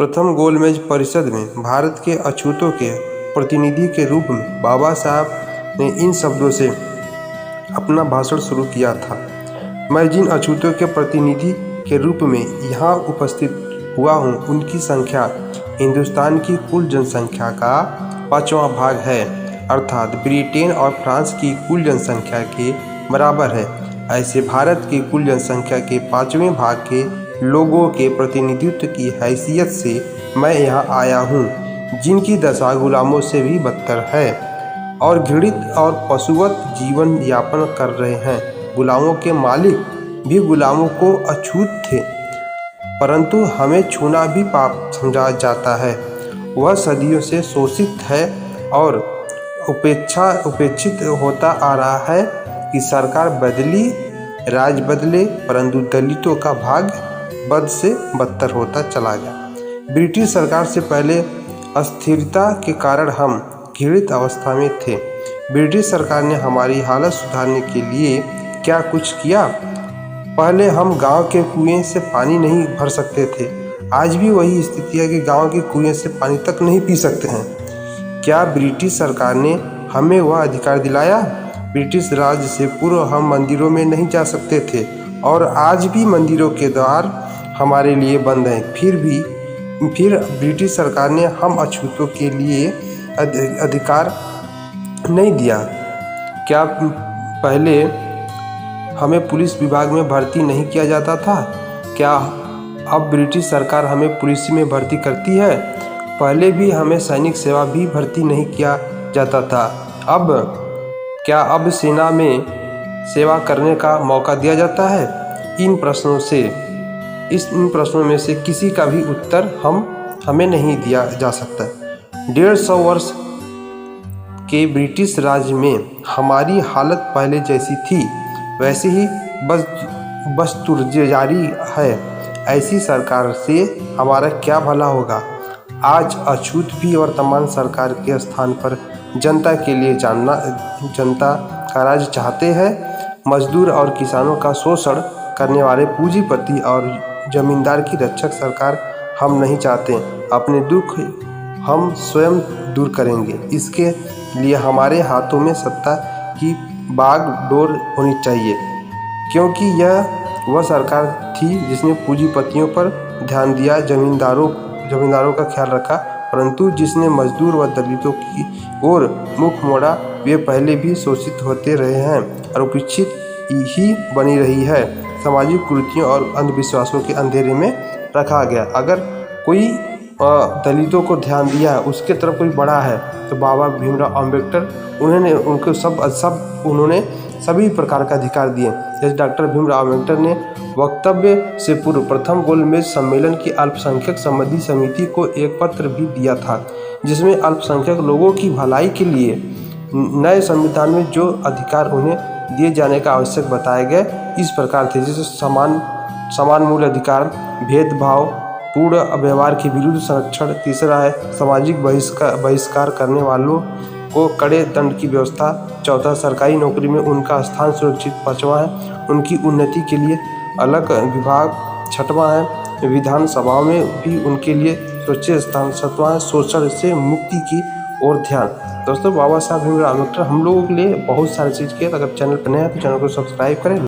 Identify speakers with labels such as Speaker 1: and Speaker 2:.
Speaker 1: प्रथम गोलमेज परिषद में भारत के अछूतों के प्रतिनिधि के रूप में बाबा साहब ने इन शब्दों से अपना भाषण शुरू किया था। मैं जिन अछूतों के प्रतिनिधि के रूप में यहाँ उपस्थित हुआ हूँ, उनकी संख्या हिंदुस्तान की कुल जनसंख्या का 5वां भाग है, अर्थात ब्रिटेन और फ्रांस की कुल जनसंख्या के बराबर है। ऐसे भारत की कुल जनसंख्या के 5वें भाग के लोगों के प्रतिनिधित्व की हैसियत से मैं यहाँ आया हूँ, जिनकी दशा गुलामों से भी बदतर है और घृणित और पशुवत जीवन यापन कर रहे हैं। गुलामों के मालिक भी गुलामों को अछूत थे, परंतु हमें छूना भी पाप समझा जाता है। वह सदियों से शोषित है और उपेक्षित होता आ रहा है कि सरकार बदली, राज बदले, परंतु दलितों का भाग्य बद से बदतर होता चला गया। ब्रिटिश सरकार से पहले अस्थिरता के कारण हम घृणित अवस्था में थे। ब्रिटिश सरकार ने हमारी हालत सुधारने के लिए क्या कुछ किया? पहले हम गांव के कुएं से पानी नहीं भर सकते थे। आज भी वही स्थिति है कि गांव के कुएं से पानी तक नहीं पी सकते हैं। क्या ब्रिटिश सरकार ने हमें वह अधिकार दिलाया? ब्रिटिश राज से पूर्व हम मंदिरों में नहीं जा सकते थे और आज भी मंदिरों के द्वार हमारे लिए बंद हैं। फिर ब्रिटिश सरकार ने हम अछूतों के लिए अधिकार नहीं दिया। क्या पहले हमें पुलिस विभाग में भर्ती नहीं किया जाता था? क्या अब ब्रिटिश सरकार हमें पुलिस में भर्ती करती है? पहले भी हमें सैनिक सेवा भी भर्ती नहीं किया जाता था। अब सेना में सेवा करने का मौका दिया जाता है? इन प्रश्नों में से किसी का भी उत्तर हमें नहीं दिया जा सकता। 150 वर्ष के ब्रिटिश राज में हमारी हालत पहले जैसी थी वैसे ही बदस्तूर जारी है। ऐसी सरकार से हमारा क्या भला होगा? आज अछूत भी वर्तमान सरकार के स्थान पर जनता के लिए जनता का राज चाहते हैं। मजदूर और किसानों का शोषण करने वाले पूंजीपति और जमींदार की रक्षक सरकार हम नहीं चाहते। अपने दुख हम स्वयं दूर करेंगे। इसके लिए हमारे हाथों में सत्ता की बागडोर होनी चाहिए, क्योंकि यह वह सरकार थी जिसने पूंजीपतियों पर ध्यान दिया, जमींदारों का ख्याल रखा, परंतु जिसने मजदूर व दलितों की ओर मुख मोड़ा। वे पहले भी शोषित होते रहे हैं और उपेक्षित ही बनी रही है। सामाजिक कुरीतियों और अंधविश्वासों के अंधेरे में रखा गया। अगर कोई दलितों को ध्यान दिया, उसके तरफ कोई बड़ा है, तो बाबा भीमराव अम्बेडकर उन्होंने सभी प्रकार का अधिकार दिए। जैसे डॉक्टर भीमराव अम्बेडकर ने वक्तव्य से पूर्व प्रथम गोलमेज सम्मेलन की अल्पसंख्यक संबंधी समिति को एक पत्र भी दिया था, जिसमें अल्पसंख्यक लोगों की भलाई के लिए नए संविधान में जो अधिकार उन्हें दिए जाने का आवश्यक बताए गए इस प्रकार थे, जैसे समान मूल अधिकार, भेदभाव पूर्ण व्यवहार के विरुद्ध संरक्षण। तीसरा है सामाजिक बहिष्कार करने वालों को कड़े दंड की व्यवस्था। चौथा, सरकारी नौकरी में उनका स्थान सुरक्षित। पाँचवा है उनकी उन्नति के लिए अलग विभाग। छठवां है विधानसभाओं में भी उनके लिए सुरक्षित स्थान। सातवां है शोषण से मुक्ति की ओर ध्यान। दोस्तों, बाबा साहब भीमराव अम्बेडकर हम लोगों के लिए बहुत सारी चीज़ किए। अगर चैनल पर नए हैं तो चैनल को सब्सक्राइब करें।